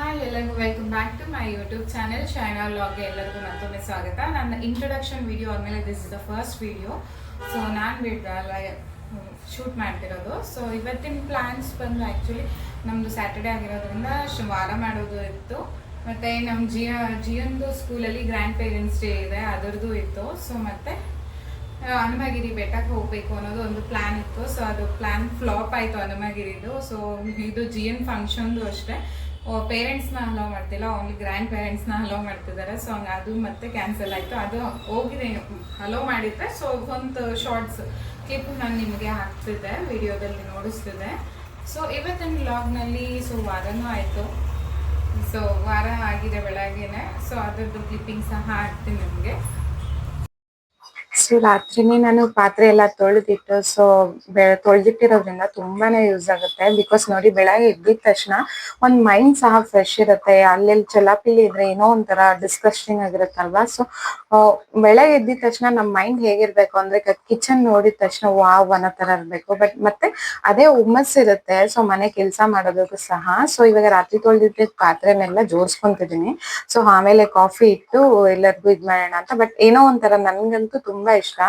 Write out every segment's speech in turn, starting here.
Hi ಎಲ್ಲರಿಗೂ welcome back to my YouTube channel Shaina ವ್ಲಾಗ್ಗೆ ಎಲ್ಲರಿಗೂ ಮತ್ತೊಮ್ಮೆ ಸ್ವಾಗತ. ನನ್ನ ಇಂಟ್ರೊಡಕ್ಷನ್ ವಿಡಿಯೋ ಆದಮೇಲೆ this is the first video. So ನಾನು ಶೂಟ್ ಮಾಡ್ತಿರೋದು. ಸೊ ಇವತ್ತಿನ ಪ್ಲ್ಯಾನ್ಸ್ ಬಂದು ಆ್ಯಕ್ಚುಲಿ ನಮ್ಮದು ಸ್ಯಾಟರ್ಡೇ ಆಗಿರೋದ್ರಿಂದ ವಾರ ಮಾಡೋದು ಇತ್ತು. ಮತ್ತು ನಮ್ಮ ಜಿಯಂದು ಸ್ಕೂಲಲ್ಲಿ ಗ್ರ್ಯಾಂಡ್ ಪೇರೆಂಟ್ಸ್ ಡೇ ಇದೆ, ಅದರದ್ದು ಇತ್ತು. ಸೊ ಮತ್ತು ಹನುಮಗಿರಿ ಬೆಟ್ಟಕ್ಕೆ ಹೋಗಬೇಕು ಅನ್ನೋದು ಒಂದು ಪ್ಲ್ಯಾನ್ ಇತ್ತು. ಸೊ ಅದು ಪ್ಲ್ಯಾನ್ ಫ್ಲಾಪ್ ಆಯಿತು ಹನುಮಗಿರಿದು. ಸೊ ಇದು ಜಿಯನ್ ಫಂಕ್ಷನ್ದು ಅಷ್ಟೇ, ಪೇರೆಂಟ್ಸ್ನ ಅಲೋ ಮಾಡ್ತಿಲ್ಲ, ಓನ್ಲಿ ಗ್ರ್ಯಾಂಡ್ ಪೇರೆಂಟ್ಸ್ನ ಅಲೋ ಮಾಡ್ತಿದ್ದಾರೆ. ಸೊ ಹಂಗೆ ಅದು ಮತ್ತೆ ಕ್ಯಾನ್ಸಲ್ ಆಯಿತು. ಅದು ಹೋಗಿದೆ ಅಲೋ ಮಾಡಿದ್ದೆ. ಸೊ ಒಂದು ಶಾರ್ಟ್ಸ್ ಕ್ಲಿಪ್ ನಾನು ನಿಮಗೆ ಹಾಕ್ತಿದ್ದೆ, ವಿಡಿಯೋದಲ್ಲಿ ನೋಡಿಸ್ತಿದ್ದೆ. ಸೊ ಇವತ್ತಿನ ವ್ಲಾಗ್ನಲ್ಲಿ ವಾರನೂ ಆಯಿತು. ಸೊ ವಾರ ಆಗಿದೆ ಬೆಳಗ್ಗೆನೆ. ಸೊ ಅದರದ್ದು ಕ್ಲಿಪ್ಪಿಂಗ್ ಸಹ ಹಾಕ್ತೀನಿ ನಿಮಗೆ. ಸೊ ರಾತ್ರಿನೇ ನಾನು ಪಾತ್ರೆ ಎಲ್ಲ ತೊಳೆದಿಟ್ಟು ತೊಳೆದಿಟ್ಟಿರೋದ್ರಿಂದ ತುಂಬಾನೇ ಯೂಸ್ ಆಗುತ್ತೆ. ಬಿಕಾಸ್ ನೋಡಿ, ಬೆಳಗ್ಗೆ ಎದ್ದಿದ ತಕ್ಷಣ ಒಂದ್ ಮೈಂಡ್ ಸಹ ಫ್ರೆಶ್ ಇರುತ್ತೆ. ಅಲ್ಲೆಲ್ಲಿ ಚಲಾಪಿಲಿ ಇದ್ರೆ ಏನೋ ಒಂಥರ ಡಿಸ್ಕಸ್ಟಿಂಗ್ ಆಗಿರುತ್ತಲ್ವಾ. ಸೊ ಬೆಳಗ್ಗೆ ಎದ್ದಿದ ತಕ್ಷಣ ನಮ್ ಮೈಂಡ್ ಹೇಗಿರ್ಬೇಕು ಅಂದ್ರೆ, ಕಿಚನ್ ನೋಡಿದ ತಕ್ಷಣ ವಾವ್ ಅನ್ನೋ ತರ ಇರ್ಬೇಕು. ಬಟ್ ಮತ್ತೆ ಅದೇ ಹುಮ್ಮಸ್ ಇರುತ್ತೆ. ಸೊ ಮನೆ ಕೆಲಸ ಮಾಡೋದಕ್ಕೂ ಸಹ. ಸೊ ಇವಾಗ ರಾತ್ರಿ ತೊಳೆದಿದ್ದ ಪಾತ್ರೆನೆಲ್ಲ ಜೋಡಿಸ್ಕೊಂತಿದೀನಿ. ಸೊ ಆಮೇಲೆ ಕಾಫಿ ಇಟ್ಟು ಎಲ್ಲರಿಗೂ ಇದ್ ಮಾಡೋಣ ಅಂತ. ಬಟ್ ಏನೋ ಒಂಥರ ನನ್ಗಂತೂ ತುಂಬಾ ಇಷ್ಟ.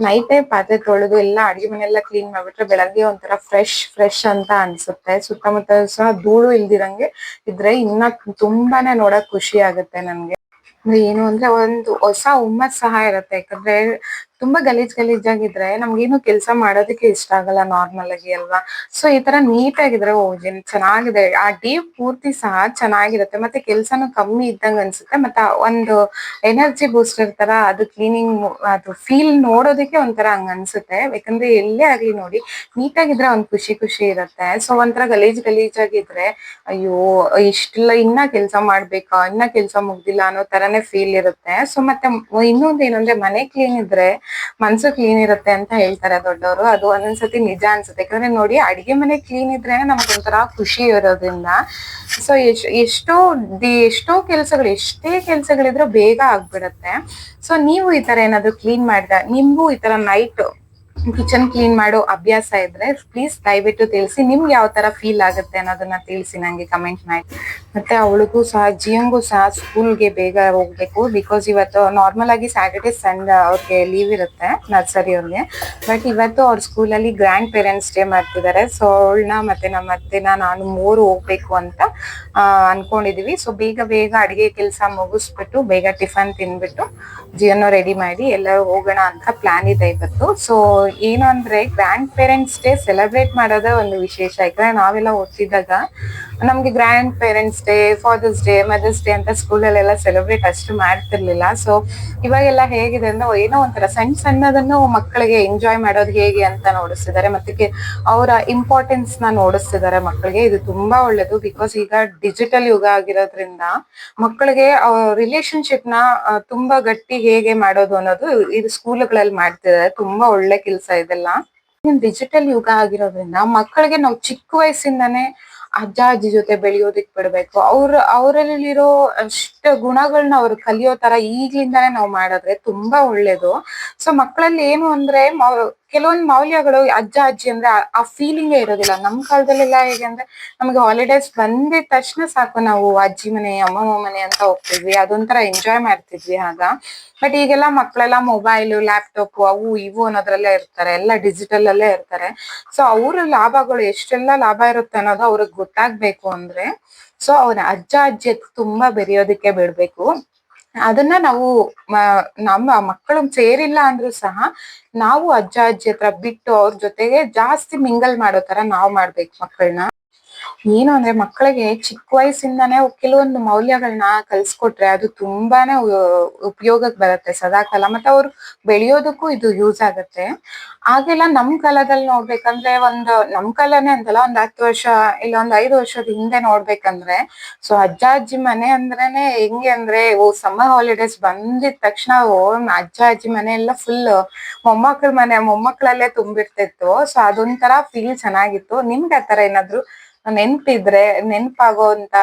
ನೈಟೇ ಪಾತ್ರೆ ತೊಳೆದು ಎಲ್ಲ ಅಡಿಗೆ ಮನೆಯೆಲ್ಲ ಕ್ಲೀನ್ ಮಾಡ್ಬಿಟ್ರೆ ಬೆಳಗ್ಗೆ ಒಂಥರ ಫ್ರೆಶ್ ಅಂತ ಅನ್ಸುತ್ತೆ. ಸುತ್ತಮುತ್ತ ಸಹ ಧೂಳು ಇಲ್ದಿರಂಗೆ ಇದ್ರೆ ಇನ್ನ ತುಂಬಾನೇ ನೋಡಕ್ ಖುಷಿ ಆಗುತ್ತೆ ನನ್ಗೆ. ಏನು ಅಂದ್ರೆ ಒಂದು ಹೊಸ ಹುಮ್ಮಸ್ ಸಹ ಇರುತ್ತೆ. ಯಾಕಂದ್ರೆ ತುಂಬಾ ಗಲೀಜಾಗಿದ್ರೆ ನಮ್ಗೇನು ಕೆಲಸ ಮಾಡೋದಕ್ಕೆ ಇಷ್ಟ ಆಗಲ್ಲ ನಾರ್ಮಲ್ ಆಗಿ ಅಲ್ವಾ. ಸೊ ಈ ತರ ನೀಟ್ ಆಗಿದ್ರೆ ಚೆನ್ನಾಗಿದೆ. ಆ ಡೇ ಪೂರ್ತಿ ಸಹ ಚೆನ್ನಾಗಿರುತ್ತೆ. ಮತ್ತೆ ಕೆಲ್ಸನೂ ಕಮ್ಮಿ ಇದ್ದಂಗ ಅನ್ಸುತ್ತೆ. ಮತ್ತೆ ಒಂದು ಎನರ್ಜಿ ಬೂಸ್ಟರ್ ತರ ಅದು ಕ್ಲೀನಿಂಗ್, ಅದು ಫೀಲ್ ನೋಡೋದಕ್ಕೆ ಒಂಥರ ಹಂಗ ಅನ್ಸುತ್ತೆ. ಯಾಕಂದ್ರೆ ಎಲ್ಲೇ ಆಗ್ಲಿ ನೋಡಿ, ನೀಟಾಗಿದ್ರೆ ಒಂದ್ ಖುಷಿ ಇರುತ್ತೆ. ಸೊ ಒಂಥರ ಗಲೀಜಾಗಿದ್ರೆ ಅಯ್ಯೋ ಇಷ್ಟಿಲ್ಲ, ಇನ್ನ ಕೆಲ್ಸ ಮಾಡ್ಬೇಕಾ, ಇನ್ನ ಕೆಲ್ಸ ಮುಗ್ದಿಲ್ಲ ಅನ್ನೋ ತರಾನೇ ಫೀಲ್ ಇರುತ್ತೆ. ಸೊ ಮತ್ತೆ ಇನ್ನೊಂದ್ ಏನಂದ್ರೆ, ಮನೆ ಕ್ಲೀನ್ ಇದ್ರೆ ಮನ್ಸು ಕ್ಲೀನ್ ಇರುತ್ತೆ ಅಂತ ಹೇಳ್ತಾರೆ ದೊಡ್ಡವರು. ಅದು ಒಂದೊಂದ್ಸತಿ ನಿಜ ಅನ್ಸುತ್ತೆ. ಯಾಕಂದ್ರೆ ನೋಡಿ, ಅಡಿಗೆ ಮನೆ ಕ್ಲೀನ್ ಇದ್ರೆ ನಮ್ಗೊಂಥರ ಖುಷಿ ಇರೋದ್ರಿಂದ. ಸೊ ಎಷ್ಟೋ ಕೆಲ್ಸಗಳು, ಎಷ್ಟೇ ಕೆಲ್ಸಗಳಿದ್ರು ಬೇಗ ಆಗ್ಬಿಡತ್ತೆ. ಸೊ ನೀವು ಈ ತರ ಏನಾದ್ರು ಕ್ಲೀನ್ ಮಾಡಿದ, ನಿಮ್ಗೂ ಈ ತರ ನೈಟ್ ಕಿಚನ್ ಕ್ಲೀನ್ ಮಾಡೋ ಅಭ್ಯಾಸ ಇದ್ರೆ ಪ್ಲೀಸ್ ದಯವಿಟ್ಟು ತಿಳಿಸಿ. ನಿಮ್ಗೆ ಯಾವ ತರ ಫೀಲ್ ಆಗುತ್ತೆ ಅನ್ನೋದನ್ನ ತಿಳಿಸಿ ನಂಗೆ ಕಮೆಂಟ್ ಮಾಡಿ. ಮತ್ತೆ ಅವಳಿಗೂ ಸಹ, ಜಿಯಂಗೂ ಸಹ ಸ್ಕೂಲ್ಗೆ ಬೇಗ ಹೋಗ್ಬೇಕು. ಬಿಕಾಸ್ ಇವತ್ತು ನಾರ್ಮಲ್ ಆಗಿ ಸ್ಯಾಟರ್ಡೆ ಸಂಡೇ ಅವ್ರಿಗೆ ಲೀವ್ ಇರುತ್ತೆ, ನರ್ಸರಿ ಅವ್ರಿಗೆ. ಬಟ್ ಇವತ್ತು ಅವ್ರ ಸ್ಕೂಲಲ್ಲಿ ಗ್ರ್ಯಾಂಡ್ ಪೇರೆಂಟ್ಸ್ ಡೇ ಮಾಡ್ತಿದ್ದಾರೆ. ಸೊ ಅವಳನ್ನ ಮತ್ತೆ ನಮ್ಮ ಅತ್ತೆನ ನಾನು ಮೂರು ಹೋಗ್ಬೇಕು ಅಂತ ಅನ್ಕೊಂಡಿದೀವಿ. ಸೊ ಬೇಗ ಅಡಿಗೆ ಕೆಲಸ ಮುಗಿಸ್ಬಿಟ್ಟು ಬೇಗ ಟಿಫನ್ ತಿನ್ಬಿಟ್ಟು ಜಿಯನ್ನು ರೆಡಿ ಮಾಡಿ ಎಲ್ಲರೂ ಹೋಗೋಣ ಅಂತ ಪ್ಲಾನ್ ಇದೆ ಇವತ್ತು. ಸೊ ಏನು ಅಂದ್ರೆ, ಗ್ರ್ಯಾಂಡ್ ಪೇರೆಂಟ್ಸ್ ಡೇ ಸೆಲೆಬ್ರೇಟ್ ಮಾಡೋದೇ ಒಂದು ವಿಶೇಷ. ಯಾಕಂದ್ರೆ ನಾವೆಲ್ಲ ಓದ್ತಿದ್ದಾಗ ನಮ್ಗೆ grandparents day, father's day, mother's day ಅಂತ ಸ್ಕೂಲಲ್ಲೆಲ್ಲ ಸೆಲೆಬ್ರೇಟ್ ಅಷ್ಟು ಮಾಡ್ತಿರ್ಲಿಲ್ಲ. ಸೊ ಇವಾಗೆಲ್ಲ ಹೇಗಿದೆ ಅಂದ್ರೆ, ಏನೋ ಒಂಥರ ಸಣ್ಣದನ್ನು ಮಕ್ಕಳಿಗೆ ಎಂಜಾಯ್ ಮಾಡೋದು ಹೇಗೆ ಅಂತ ನೋಡಿಸ್ತಿದ್ದಾರೆ. ಮತ್ತೆ ಅವರ ಇಂಪಾರ್ಟೆನ್ಸ್ ನ ನೋಡಿಸ್ತಿದ್ದಾರೆ ಮಕ್ಕಳಿಗೆ. ಇದು ತುಂಬಾ ಒಳ್ಳೇದು. ಬಿಕಾಸ್ ಈಗ ಡಿಜಿಟಲ್ ಯುಗ ಆಗಿರೋದ್ರಿಂದ ಮಕ್ಕಳಿಗೆ ರಿಲೇಶನ್ಶಿಪ್ ನ ತುಂಬಾ ಗಟ್ಟಿ ಹೇಗೆ ಮಾಡೋದು ಅನ್ನೋದು ಇದು ಸ್ಕೂಲ್ಗಳಲ್ಲಿ ಮಾಡ್ತಿದ್ದಾರೆ. ತುಂಬಾ ಒಳ್ಳೆ ಕೆಲಸ ಇದೆಲ್ಲ. ಡಿಜಿಟಲ್ ಯುಗ ಆಗಿರೋದ್ರಿಂದ ಮಕ್ಕಳಿಗೆ ನಾವು ಚಿಕ್ಕ ವಯಸ್ಸಿಂದಾನೇ ಅಜ್ಜ ಅಜ್ಜಿ ಜೊತೆ ಬೆಳೆಯೋದಿಕ್ ಬಿಡ್ಬೇಕು. ಅವರಲ್ಲಿರೋ ಅಷ್ಟ ಗುಣಗಳನ್ನ ಅವ್ರು ಕಲಿಯೋ ತರ ಈಗ್ಲಿಂದಾನೇ ನಾವು ಮಾಡಿದ್ರೆ ತುಂಬಾ ಒಳ್ಳೇದು. ಸೊ ಮಕ್ಕಳಲ್ಲಿ ಏನು ಅಂದ್ರೆ, ಕೆಲವೊಂದ್ ಮೌಲ್ಯಗಳು ಅಜ್ಜ ಅಜ್ಜಿ ಅಂದ್ರೆ ಆ ಫೀಲಿಂಗೇ ಇರೋದಿಲ್ಲ. ನಮ್ ಕಾಲದಲ್ಲೆಲ್ಲ ಹೇಗೆ ಅಂದ್ರೆ, ನಮ್ಗೆ ಹಾಲಿಡೇಸ್ ಬಂದಿದ ತಕ್ಷಣ ಸಾಕು, ನಾವು ಅಜ್ಜಿ ಮನೆ, ಅಮ್ಮಮ್ಮ ಮನೆ ಅಂತ ಹೋಗ್ತಿದ್ವಿ. ಅದೊಂಥರ ಎಂಜಾಯ್ ಮಾಡ್ತಿದ್ವಿ ಆಗ. ಬಟ್ ಈಗೆಲ್ಲ ಮಕ್ಕಳೆಲ್ಲ ಮೊಬೈಲ್, ಲ್ಯಾಪ್ಟಾಪ್, ಅವು ಇವು ಅನ್ನೋದ್ರಲ್ಲೇ ಇರ್ತಾರೆ. ಎಲ್ಲ ಡಿಜಿಟಲ್ ಅಲ್ಲೇ ಇರ್ತಾರೆ. ಸೊ ಅವ್ರ ಲಾಭಗಳು, ಎಷ್ಟೆಲ್ಲಾ ಲಾಭ ಇರುತ್ತೆ ಅನ್ನೋದು ಅವ್ರಿಗೆ ಗೊತ್ತಾಗ್ಬೇಕು ಅಂದ್ರೆ, ಸೊ ಅವ್ರ ಅಜ್ಜ ಅಜ್ಜಿ ತುಂಬಾ ಬೆರೆಯೋದಕ್ಕೆ ಬಿಡ್ಬೇಕು. ಅದನ್ನ ನಾವು ನಮ್ಮ ಮಕ್ಕಳು ಸೇರಿಲ್ಲ ಅಂದ್ರೂ ಸಹ ನಾವು ಅಜ್ಜ ಅಜ್ಜಿ ಹತ್ರ ಬಿಟ್ಟು ಅವ್ರ ಜೊತೆಗೆ ಜಾಸ್ತಿ ಮಿಂಗಲ್ ಮಾಡೋ ತರ ನಾವ್ ಮಾಡ್ಬೇಕು ಮಕ್ಕಳನ್ನ. ಏನು ಅಂದ್ರೆ, ಮಕ್ಕಳಿಗೆ ಚಿಕ್ಕ ವಯಸ್ಸಿಂದಾನೇ ಕೆಲವೊಂದು ಮೌಲ್ಯಗಳನ್ನ ಕಲ್ಸ್ಕೊಟ್ರೆ ಅದು ತುಂಬಾನೇ ಉಪಯೋಗಕ್ಕೆ ಬರುತ್ತೆ ಸದಾಕಾಲ. ಮತ್ತೆ ಅವ್ರು ಬೆಳೆಯೋದಕ್ಕೂ ಇದು ಯೂಸ್ ಆಗುತ್ತೆ. ಹಾಗೆಲ್ಲ ನಮ್ ಕಾಲದಲ್ಲಿ ನೋಡ್ಬೇಕಂದ್ರೆ, ನಮ್ ಕಾಲನೇ ಅಂತಲ್ಲ, 10 ವರ್ಷ ಇಲ್ಲ 5 ವರ್ಷದ ಹಿಂದೆ ನೋಡ್ಬೇಕಂದ್ರೆ, ಸೊ ಅಜ್ಜ ಅಜ್ಜಿ ಮನೆ ಅಂದ್ರೇನೆ ಹೆಂಗೆ ಅಂದ್ರೆ, ಸಮ್ಮರ್ ಹಾಲಿಡೇಸ್ ಬಂದಿದ ತಕ್ಷಣ ಅಜ್ಜ ಅಜ್ಜಿ ಮನೆ ಎಲ್ಲ ಫುಲ್ ಮೊಮ್ಮಕ್ಕಳಲ್ಲೇ ತುಂಬಿರ್ತಿತ್ತು. ಸೊ ಅದೊಂಥರ ಫೀಲ್ ಚೆನ್ನಾಗಿತ್ತು. ನಿಮ್ಗೆ ಆತರ ಏನಾದ್ರು ನೆನ್ಪಿದ್ರೆ ನೆನ್ಪಾಗೋಂತ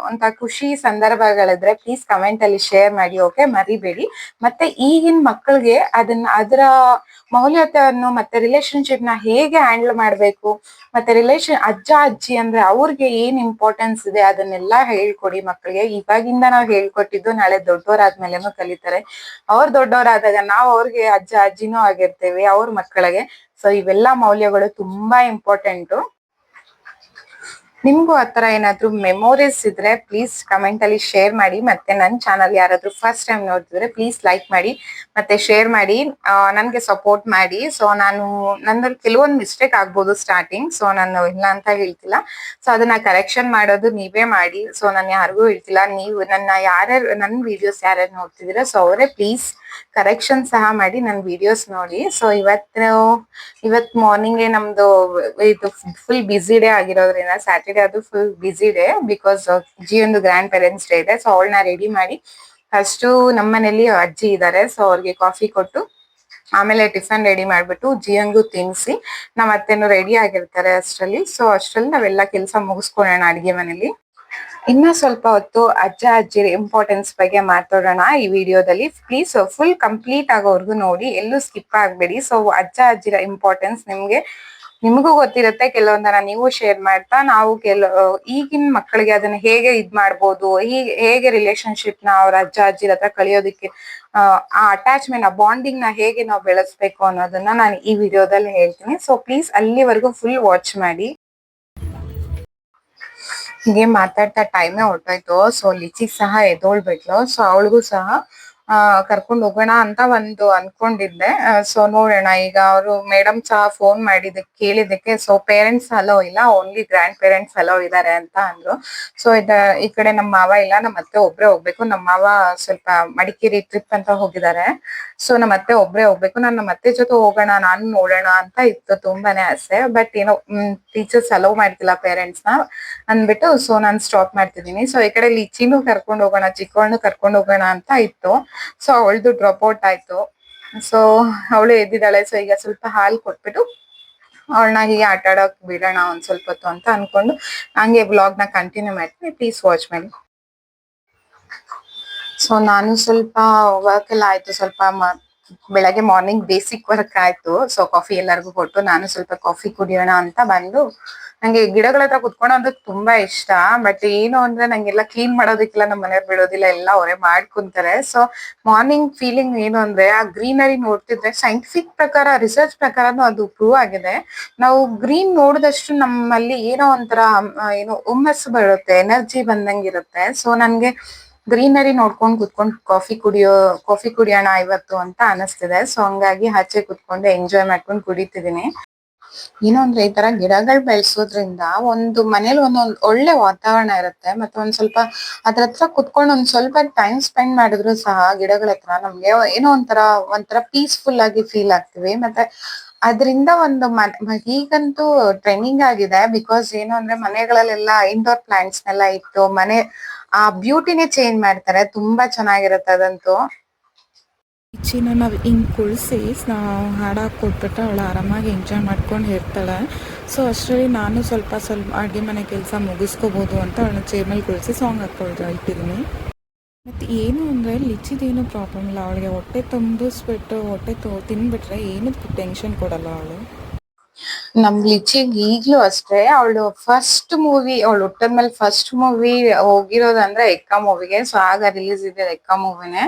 ಅಂತ ಖುಷಿ ಸಂದರ್ಭಗಳಿದ್ರೆ ಪ್ಲೀಸ್ ಕಮೆಂಟ್ ಅಲ್ಲಿ ಶೇರ್ ಮಾಡಿ. ಓಕೆ, ಮರಿಬೇಡಿ. ಮತ್ತೆ ಈಗಿನ ಮಕ್ಕಳಿಗೆ ಅದರ ಮೌಲ್ಯತೆಯನ್ನು ಮತ್ತೆ ರಿಲೇಶನ್ಶಿಪ್ ನ ಹೇಗೆ ಹ್ಯಾಂಡಲ್ ಮಾಡ್ಬೇಕು, ಮತ್ತೆ ಅಜ್ಜ ಅಜ್ಜಿ ಅಂದ್ರೆ ಅವ್ರಿಗೆ ಏನ್ ಇಂಪಾರ್ಟೆನ್ಸ್ ಇದೆ ಅದನ್ನೆಲ್ಲ ಹೇಳ್ಕೊಡಿ ಮಕ್ಕಳಿಗೆ. ಇವಾಗಿಂದ ನಾವು ಹೇಳ್ಕೊಟ್ಟಿದ್ದು ನಾಳೆ ದೊಡ್ಡವರಾದ್ಮೇಲೆನೂ ಕಲಿತಾರೆ. ಅವ್ರು ದೊಡ್ಡವರಾದಾಗ ನಾವು ಅವ್ರಿಗೆ ಅಜ್ಜ ಅಜ್ಜಿನೂ ಆಗಿರ್ತೇವೆ ಅವ್ರ ಮಕ್ಕಳಿಗೆ. ಸೊ ಇವೆಲ್ಲ ಮೌಲ್ಯಗಳು ತುಂಬಾ ಇಂಪಾರ್ಟೆಂಟು. ನಿಮ್ಗೂ ಆತರ ಏನಾದ್ರು ಮೆಮೊರೀಸ್ ಇದ್ರೆ ಪ್ಲೀಸ್ ಕಮೆಂಟ್ ಅಲ್ಲಿ ಶೇರ್ ಮಾಡಿ. ಮತ್ತೆ ನನ್ನ ಚಾನಲ್ ಯಾರಾದ್ರೂ ಫಸ್ಟ್ ಟೈಮ್ ನೋಡ್ತಿದ್ರೆ ಪ್ಲೀಸ್ ಲೈಕ್ ಮಾಡಿ ಮತ್ತೆ ಶೇರ್ ಮಾಡಿ, ನನ್ಗೆ ಸಪೋರ್ಟ್ ಮಾಡಿ. ಸೊ ನಂದ್ರಲ್ಲಿ ಕೆಲವೊಂದು ಮಿಸ್ಟೇಕ್ ಆಗ್ಬೋದು ಸ್ಟಾರ್ಟಿಂಗ್, ಸೊ ನಾನು ಇಲ್ಲ ಅಂತ ಹೇಳ್ತಿಲ್ಲ. ಸೊ ಅದನ್ನ ಕರೆಕ್ಷನ್ ಮಾಡೋದು ನೀವೇ ಮಾಡಿ. ಸೊ ನಾನು ಯಾರಿಗೂ ಹೇಳ್ತಿಲ್ಲ, ನೀವು ನನ್ನ ವಿಡಿಯೋಸ್ ಯಾರ್ಯಾರು ನೋಡ್ತಿದ್ದೀರಾ ಸೊ ಅವರೇ ಪ್ಲೀಸ್ ಕರೆಕ್ಷನ್ ಸಹ ಮಾಡಿ ನನ್ನ ವಿಡಿಯೋಸ್ ನೋಡಿ. ಸೊ ಇವತ್ ಮಾರ್ನಿಂಗ್ ನಮ್ದು ಇದು ಫುಲ್ ಬಿಸಿ ಡೇ ಆಗಿರೋದ್ರಿಂದ, ಸ್ಯಾಟರ್ಡೇ ಅದು ಫುಲ್ ಬಿಸಿ ಡೇ ಬಿಕಾಸ್ ಜಿಯೊಂದು ಗ್ರ್ಯಾಂಡ್ ಪೇರೆಂಟ್ಸ್ ಡೇ ಇದೆ. ಸೊ ಅವಳನ್ನ ರೆಡಿ ಮಾಡಿ ಫಸ್ಟು ನಮ್ಮ ಮನೇಲಿ ಅಜ್ಜಿ ಇದ್ದಾರೆ, ಸೊ ಅವ್ರಿಗೆ ಕಾಫಿ ಕೊಟ್ಟು ಆಮೇಲೆ ಟಿಫನ್ ರೆಡಿ ಮಾಡ್ಬಿಟ್ಟು ಜಿಯಂಗೂ ತಿನ್ಸಿ ನಮ್ಮ ಅತ್ತೆನೂ ರೆಡಿ ಆಗಿರ್ತಾರೆ ಅಷ್ಟರಲ್ಲಿ. ಸೊ ಅಷ್ಟರಲ್ಲಿ ನಾವೆಲ್ಲ ಕೆಲಸ ಮುಗಿಸ್ಕೊಳ್ಳೋಣ ಅಡಿಗೆ ಮನೇಲಿ. ಇನ್ನ ಸ್ವಲ್ಪ ಹೊತ್ತು ಅಜ್ಜ ಅಜ್ಜಿ ಇಂಪಾರ್ಟೆನ್ಸ್ ಬಗ್ಗೆ ಮಾತಾಡೋಣ ಈ ವಿಡಿಯೋದಲ್ಲಿ. ಪ್ಲೀಸ್ ಫುಲ್ ಕಂಪ್ಲೀಟ್ ಆಗೋವರೆಗೂ ನೋಡಿ, ಎಲ್ಲೂ ಸ್ಕಿಪ್ ಆಗ್ಬೇಡಿ. ಸೊ ಅಜ್ಜ ಅಜ್ಜಿರ ಇಂಪಾರ್ಟೆನ್ಸ್ ನಿಮಗೂ ಗೊತ್ತಿರುತ್ತೆ, ಕೆಲವೊಂದನ್ನ ನೀವು ಶೇರ್ ಮಾಡ್ತಾ ನಾವು ಈಗಿನ ಮಕ್ಕಳಿಗೆ ಅದನ್ನ ಹೇಗೆ ಮಾಡ್ಬೋದು, ಹೇಗೆ ರಿಲೇಶನ್ಶಿಪ್ ನ ಅವ್ರ ಅಜ್ಜ ಅಜ್ಜಿರ ಹತ್ರ ಕಳಿಯೋದಕ್ಕೆ ಆ ಅಟ್ಯಾಚ್ಮೆಂಟ್, ಆ ಬಾಂಡಿಂಗ್ ನ ಹೇಗೆ ನಾವು ಬೆಳೆಸ್ಬೇಕು ಅನ್ನೋದನ್ನ ನಾನು ಈ ವಿಡಿಯೋದಲ್ಲಿ ಹೇಳ್ತೀನಿ. ಸೊ ಪ್ಲೀಸ್ ಅಲ್ಲಿವರೆಗೂ ಫುಲ್ ವಾಚ್ ಮಾಡಿ. ಹೀಗೆ ಮಾತಾಡ್ತಾ ಟೈಮೇ ಹೊರ್ಟೋಯ್ತು. ಸೊ ಲಿಚಿ ಸಹ ಎದ್ದೋಳ್ಬಿಟ್ಲು. ಸೊ ಅವಳಿಗೂ ಸಹ ಕರ್ಕೊಂಡು ಹೋಗೋಣ ಅಂತ ಅನ್ಕೊಂಡಿದ್ದೆ. ಸೊ ನೋಡೋಣ, ಈಗ ಅವರು ಮೇಡಮ್ ಸಹ ಫೋನ್ ಕೇಳಿದಕ್ಕೆ ಸೊ ಪೇರೆಂಟ್ಸ್ ಅಲೋ ಇಲ್ಲ, ಓನ್ಲಿ ಗ್ರ್ಯಾಂಡ್ ಪೇರೆಂಟ್ಸ್ ಅಲೋ ಇದಾರೆ ಅಂತ ಅಂದ್ರು. ಸೊ ಈ ಕಡೆ ನಮ್ಮ ಮಾವ ಇಲ್ಲ, ನಮ್ಮ ಅತ್ತೆ ಒಬ್ರೇ ಹೋಗ್ಬೇಕು. ನಮ್ಮ ಮಾವ ಸ್ವಲ್ಪ ಮಡಿಕೇರಿ ಟ್ರಿಪ್ ಅಂತ ಹೋಗಿದ್ದಾರೆ. ಸೊ ನಮ್ಮ ಅತ್ತೆ ಒಬ್ರೇ ಹೋಗ್ಬೇಕು. ನಾನು ನಮ್ಮ ಅತ್ತೆ ಜೊತೆ ಹೋಗೋಣ, ನಾನು ನೋಡೋಣ ಅಂತ ಇತ್ತು ತುಂಬಾನೇ ಆಸೆ. ಬಟ್ ಏನೋ ಟೀಚರ್ಸ್ ಅಲೋ ಮಾಡ್ತಿಲ್ಲ ಪೇರೆಂಟ್ಸ್ ನ ಅಂದ್ಬಿಟ್ಟು ಸೊ ನಾನು ಸ್ಟಾಪ್ ಮಾಡ್ತಿದ್ದೀನಿ. ಸೊ ಈ ಕಡೆ ಲಿಚಿನೂ ಕರ್ಕೊಂಡು ಹೋಗೋಣ, ಚಿಕ್ಕವಳನ್ನು ಕರ್ಕೊಂಡು ಹೋಗೋಣ ಅಂತ ಇತ್ತು. ಸೊ ಅವಳದು ಡ್ರಾಪ್ ಔಟ್ ಆಯ್ತು. ಸೊ ಅವಳು ಎದ್ದಿದ್ದಾಳೆ. ಸೊ ಈಗ ಸ್ವಲ್ಪ ಹಾಲು ಕೊಟ್ಬಿಟ್ಟು ಅವಳನ್ನ ಹೀಗೆ ಆಟ ಆಡೋಕ್ ಬಿಡೋಣ ಒಂದ್ ಸ್ವಲ್ಪ ಹೊತ್ತು ಅಂತ ಅನ್ಕೊಂಡು ಹಂಗೆ ವ್ಲಾಗ್ ನ ಕಂಟಿನ್ಯೂ ಮಾಡ್ತೀನಿ. ಪ್ಲೀಸ್ ವಾಚ್ ಮಾಡಿ. ಸೊ ನಾನು ಸ್ವಲ್ಪ ವರ್ಕ್ ಎಲ್ಲ ಆಯ್ತು, ಸ್ವಲ್ಪ ಬೆಳಗ್ಗೆ ಮಾರ್ನಿಂಗ್ ಬೇಸಿಕ್ ವರ್ಕ್ ಆಯ್ತು. ಸೊ ಕಾಫಿ ಎಲ್ಲರಿಗೂ ಕೊಟ್ಟು ನಾನು ಸ್ವಲ್ಪ ಕಾಫಿ ಕುಡಿಯೋಣ ಅಂತ ಬಂದು, ನಂಗೆ ಗಿಡಗಳ ಹತ್ರ ಕುತ್ಕೊಳ್ಳೋದು ತುಂಬಾ ಇಷ್ಟ. ಬಟ್ ಏನು ಅಂದ್ರೆ ನಂಗೆಲ್ಲ ಕ್ಲೀನ್ ಮಾಡೋದಕ್ಕೆಲ್ಲ ನಮ್ಮ ಮನೆಯವ್ರು ಬಿಡೋದಿಲ್ಲ, ಎಲ್ಲ ಅವರೇ ಮಾಡ್ಕೊಂತಾರೆ. ಸೊ ಮಾರ್ನಿಂಗ್ ಫೀಲಿಂಗ್ ಏನು ಅಂದ್ರೆ ಆ ಗ್ರೀನರಿ ನೋಡ್ತಿದ್ರೆ ಸೈಂಟಿಫಿಕ್ ಪ್ರಕಾರ, ರಿಸರ್ಚ್ ಪ್ರಕಾರನು ಅದು ಪ್ರೂವ್ ಆಗಿದೆ. ನಾವು ಗ್ರೀನ್ ನೋಡಿದಷ್ಟು ನಮ್ಮಲ್ಲಿ ಏನೋ ಒಂಥರ ಏನೋ ಹುಮ್ಮಸ್ಸು ಬರುತ್ತೆ, ಎನರ್ಜಿ ಬಂದಂಗಿರುತ್ತೆ. ಸೊ ನನ್ಗೆ ಗ್ರೀನರಿ ನೋಡ್ಕೊಂಡು ಕುತ್ಕೊಂಡು ಕಾಫಿ ಕುಡಿಯೋಣ ಇವತ್ತು ಅಂತ ಅನಿಸ್ತಿದೆ. ಸೊ ಹಂಗಾಗಿ ಆಚೆ ಕುತ್ಕೊಂಡು ಎಂಜಾಯ್ ಮಾಡ್ಕೊಂಡು ಕುಡಿತಿದೀನಿ. ಏನು ಅಂದ್ರೆ ಈ ತರ ಗಿಡಗಳು ಬೆಳೆಸೋದ್ರಿಂದ ಒಂದು ಮನೇಲಿ ಒಂದೊಂದ್ ಒಳ್ಳೆ ವಾತಾವರಣ ಇರುತ್ತೆ. ಮತ್ತೆ ಒಂದ್ ಸ್ವಲ್ಪ ಅದ್ರ ಹತ್ರ ಕುತ್ಕೊಂಡು ಒಂದ್ ಸ್ವಲ್ಪ ಟೈಮ್ ಸ್ಪೆಂಡ್ ಮಾಡಿದ್ರು ಸಹ ಗಿಡಗಳ ಹತ್ರ ನಮ್ಗೆ ಏನೋ ಒಂಥರ ಪೀಸ್ಫುಲ್ ಆಗಿ ಫೀಲ್ ಆಗ್ತೀವಿ. ಮತ್ತೆ ಅದರಿಂದ ಈಗಂತೂ ಟ್ರೆಂಡಿಂಗ್ ಆಗಿದೆ. ಬಿಕಾಸ್ ಏನು ಅಂದ್ರೆ ಮನೆಗಳಲ್ಲೆಲ್ಲ ಇಂಡೋರ್ ಪ್ಲಾಂಟ್ಸ್ ನೆಲ್ಲ ಇಟ್ಟು ಆ ಬ್ಯೂಟಿನೇ ಚೇಂಜ್ ಮಾಡ್ತಾರೆ. ತುಂಬಾ ಚೆನ್ನಾಗಿರುತ್ತೆ ಅದಂತೂ. ಚಿನ್ನ ನಾವು ಹಿಂಗೆ ಕುಳಿಸಿ ಹಾಡಾಗಿ ಕೊಟ್ಬಿಟ್ರೆ ಅವಳು ಆರಾಮಾಗಿ ಎಂಜಾಯ್ ಮಾಡ್ಕೊಂಡು ಇರ್ತಾಳೆ. ಸೊ ಅಷ್ಟರಲ್ಲಿ ನಾನು ಸ್ವಲ್ಪ ಅಡುಗೆ ಮನೆ ಕೆಲಸ ಮುಗಿಸ್ಕೋಬೋದು ಅಂತ ಅವಳನ್ನ ಚೇರ್ ಮೇಲೆ ಕುಳಿಸಿ ಸಾಂಗ್ ಹಾಕ್ಕೊಳ್ತಾ ಇಟ್ಟಿದ್ದೀನಿ. ಮತ್ತು ಏನು ಅಂದರೆ ಲಿಚಿದೇನು ಪ್ರಾಬ್ಲಮ್ ಇಲ್ಲ, ಅವಳಿಗೆ ಹೊಟ್ಟೆ ತುಂಬಿಸ್ಬಿಟ್ಟು ತಿಂದ್ಬಿಟ್ರೆ ಏನೂ ಟೆನ್ಷನ್ ಕೊಡಲ್ಲ ಅವಳು. ನಮ್ ಲಿಚಿಗ್ ಈಗ್ಲೂ ಅಷ್ಟೇ, ಅವಳು ಹುಟ್ಟದ್ಮೇಲೆ ಫಸ್ಟ್ ಮೂವಿ ಹೋಗಿರೋದಂದ್ರೆ ಎಕ್ಕ ಮೂವಿಗೆ. ಸೊ ಆಗ ರಿಲೀಸ್ ಇದೆ ಎಕ್ಕ ಮೂವಿನೇ.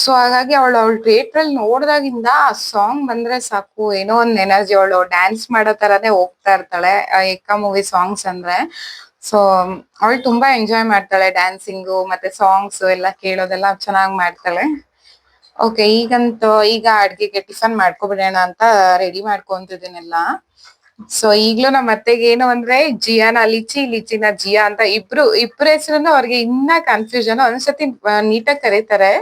ಸೊ ಹಾಗಾಗಿ ಅವಳು ಥಿಯೇಟರ್ ಅಲ್ಲಿ ನೋಡ್ದಾಗಿಂದ ಆ ಸಾಂಗ್ ಬಂದ್ರೆ ಸಾಕು, ಏನೋ ಒಂದ್ ಎನರ್ಜಿ, ಅವಳು ಡ್ಯಾನ್ಸ್ ಮಾಡೋ ತರಾನೇ ಹೋಗ್ತಾ ಇರ್ತಾಳೆ ಎಕ್ಕ ಮೂವಿ ಸಾಂಗ್ಸ್ ಅಂದ್ರೆ. ಸೊ ಅವಳು ತುಂಬಾ ಎಂಜಾಯ್ ಮಾಡ್ತಾಳೆ ಡ್ಯಾನ್ಸಿಂಗು ಮತ್ತೆ ಸಾಂಗ್ಸ್ ಎಲ್ಲ ಕೇಳೋದೆಲ್ಲ ಚೆನ್ನಾಗ್ ಮಾಡ್ತಾಳೆ. ಓಕೆ, ಈಗ ಅಡ್ಗೆಗೆ ಟಿಫನ್ ಮಾಡ್ಕೊಬಿಡೋಣ ಅಂತ ರೆಡಿ ಮಾಡ್ಕೊಂತಿದ್ದೀನೆಲ್ಲ. ಸೊ ಈಗ್ಲೂ ನಮ್ಮ ಅತ್ತೆಗೆ ಏನು ಅಂದ್ರೆ ಲಿಚಿನ ಜಿಯಾ ಅಂತ ಇಬ್ರು ಹೆಸರನ್ನು ಅವ್ರಿಗೆ ಇನ್ನ ಕನ್ಫ್ಯೂಷನ್. ಒಂದ್ಸತಿ ನೀಟಾಗಿ ಕರೀತಾರೆ.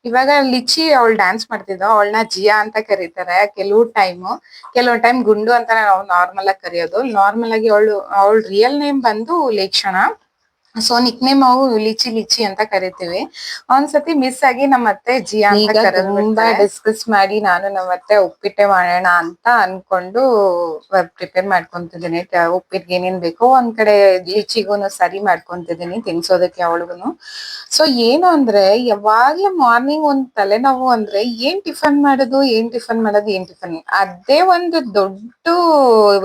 ಇವಾಗ ಲಿಚಿ ಅವಳು ಡ್ಯಾನ್ಸ್ ಮಾಡ್ತಿದ್ದ, ಅವಳನ್ನ ಜಿಯಾ ಅಂತ ಕರೀತಾರೆ ಕೆಲವು ಟೈಮ್ ಗುಂಡು ಅಂತ ನಾವು ನಾರ್ಮಲ್ ಆಗಿ ಕರೆಯೋದು. ನಾರ್ಮಲ್ ಆಗಿ ಅವಳು ರಿಯಲ್ ನೇಮ್ ಬಂದು ಲೇಕ್ಷಣ. ಸೊ ನಿಕ್ ನೇಮ್ ನಾವು ಲಿಚಿ ಲಿಚಿ ಅಂತ ಕರಿತೀವಿ. ಒಂದ್ಸತಿ ಮಿಸ್ ಆಗಿ ನಮ್ಮ ಅತ್ತೆ ಜಿಯಾ ಅಂತ ತುಂಬಾ ಡಿಸ್ಕಸ್ ಮಾಡಿ ನಾನು ನಮ್ಮ ಅತ್ತೆ ಉಪ್ಪಿಟ್ಟೆ ಮಾಡೋಣ ಅಂತ ಅನ್ಕೊಂಡು ಪ್ರಿಪೇರ್ ಮಾಡ್ಕೊಂತಿದ್ದೀನಿ. ಉಪ್ಪಿಟ್ಟಿಗೆ ಏನೇನ್ ಬೇಕೋ ಒಂದ್ ಕಡೆ ಲಿಚಿಗೂನು ಸರಿ ಮಾಡ್ಕೊಂತಿದ್ದೀನಿ ತಿನ್ಸೋದಕ್ಕೆ ಅವಳಿಗೂನು. ಸೊ ಏನು ಅಂದ್ರೆ ಯಾವಾಗ್ಲೂ ಮಾರ್ನಿಂಗ್ ಒಂದ್ ತಲೆನೋವು ಅಂದ್ರೆ ಏನ್ ಟಿಫನ್ ಮಾಡೋದು ಅದೇ ಒಂದು ದೊಡ್ಡ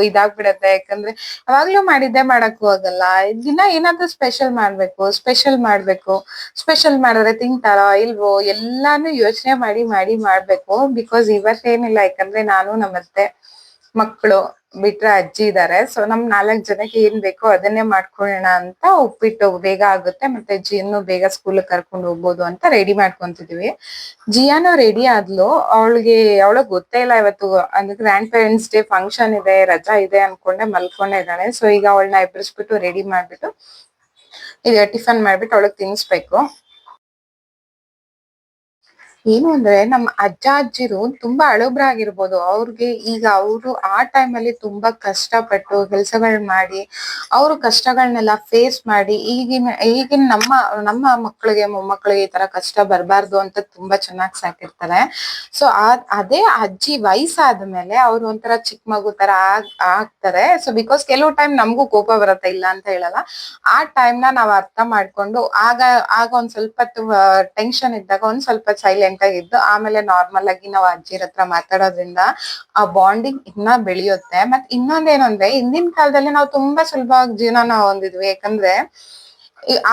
ಇದಾಗ್ಬಿಡತ್ತೆ. ಯಾಕಂದ್ರೆ ಯಾವಾಗ್ಲೂ ಮಾಡಿದ್ದೆ ಮಾಡಕ್ಕೂ ಆಗಲ್ಲ. ದಿನ ಏನಾದ್ರೂ ಸ್ಪೆಷಲ್ ಮಾಡಿದ್ರೆ ತಿಂತಾರೋ ಇಲ್ವೋ ಎಲ್ಲಾನು ಯೋಚನೆ ಮಾಡಿ ಮಾಡ್ಬೇಕು. ಬಿಕಾಸ್ ಇವತ್ತೇನಿಲ್ಲ, ಯಾಕಂದ್ರೆ ನಾನು ನಮ್ಮತ್ತೆ ಮಕ್ಕಳು ಬಿಟ್ರೆ ಅಜ್ಜಿ ಇದಾರೆ. ಸೊ ನಮ್ 4 ಜನಕ್ಕೆ ಏನ್ ಬೇಕೋ ಅದನ್ನೇ ಮಾಡ್ಕೊಳ್ಳೋಣ ಅಂತ. ಉಪ್ಪಿಟ್ಟು ಬೇಗ ಆಗುತ್ತೆ, ಮತ್ತೆ ಜಿಯನ್ನು ಬೇಗ ಸ್ಕೂಲ್ ಕರ್ಕೊಂಡು ಹೋಗ್ಬೋದು ಅಂತ ರೆಡಿ ಮಾಡ್ಕೊಂತಿದೀವಿ. ಜಿಯಾನು ರೆಡಿ ಆದ್ಲು. ಅವಳಿಗೆ ಗೊತ್ತೇ ಇಲ್ಲ ಇವತ್ತು ಅಂದ್ರೆ ಗ್ರ್ಯಾಂಡ್ ಪೇರೆಂಟ್ಸ್ ಡೇ ಫಂಕ್ಷನ್ ಇದೆ, ರಜಾ ಇದೆ ಅನ್ಕೊಂಡೆ ಮಲ್ಕೊಂಡೆ ಇದ್ದಾಳೆ. ಸೊ ಈಗ ಅವಳನ್ನ ಎಬ್ಬರಿಸ್ಬಿಟ್ಟು ರೆಡಿ ಮಾಡ್ಬಿಟ್ಟು ಈಗ ಟಿಫನ್ ಮಾಡ್ಬಿಟ್ಟು ಅವಳಿಗೆ ತಿನ್ಸ್ಬೇಕು. ಏನು ಅಂದ್ರೆ ನಮ್ಮ ಅಜ್ಜ ಅಜ್ಜಿರು ತುಂಬಾ ಹಳಬ್ರಾಗಿರ್ಬೋದು. ಈಗ ಅವರು ಆ ಟೈಮ್ ಅಲ್ಲಿ ತುಂಬಾ ಕಷ್ಟಪಟ್ಟು ಕೆಲ್ಸಗಳ್ ಮಾಡಿ ಅವರು ಕಷ್ಟಗಳನ್ನೆಲ್ಲ ಫೇಸ್ ಮಾಡಿ ಈಗಿನ ನಮ್ಮ ಮಕ್ಕಳಿಗೆ ಮೊಮ್ಮಕ್ಕಳಿಗೆ ಈ ತರ ಕಷ್ಟ ಬರಬಾರ್ದು ಅಂತ ತುಂಬಾ ಚೆನ್ನಾಗಿ ಸಾಕಿರ್ತಾರೆ. ಸೊ ಅದೇ ಅಜ್ಜಿ ವಯಸ್ಸಾದ್ಮೇಲೆ ಅವ್ರು ಒಂಥರ ಚಿಕ್ಕ ಮಗು ತರ ಆಗ್ತಾರೆ. ಸೊ ಬಿಕಾಸ್ ಕೆಲವು ಟೈಮ್ ನಮಗೂ ಕೋಪ ಬರುತ್ತೆ, ಇಲ್ಲ ಅಂತ ಹೇಳಲ್ಲ. ಆ ಟೈಮ್ ನಾವ್ ಅರ್ಥ ಮಾಡ್ಕೊಂಡು ಆಗ ಒಂದ್ ಸ್ವಲ್ಪ ಟೆನ್ಷನ್ ಇದ್ದಾಗ ಒಂದ್ ಸ್ವಲ್ಪ ಸೈಲೆಂಟ್ ಆಗಿದ್ದು ಆಮೇಲೆ ನಾರ್ಮಲ್ ಆಗಿ ನಾವ್ ಅಜ್ಜಿರ ಹತ್ರ ಮಾತಾಡೋದ್ರಿಂದ ಆ ಬಾಂಡಿಂಗ್ ಇನ್ನ ಬೆಳೆಯುತ್ತೆ. ಮತ್ ಇನ್ನೊಂದೇನು ಅಂದ್ರೆ ಹಿಂದಿನ ಕಾಲದಲ್ಲಿ ನಾವು ತುಂಬಾ ಸುಲಭವಾಗಿ ಜೀವನ ಹೊಂದಿದ್ವಿ. ಯಾಕಂದ್ರೆ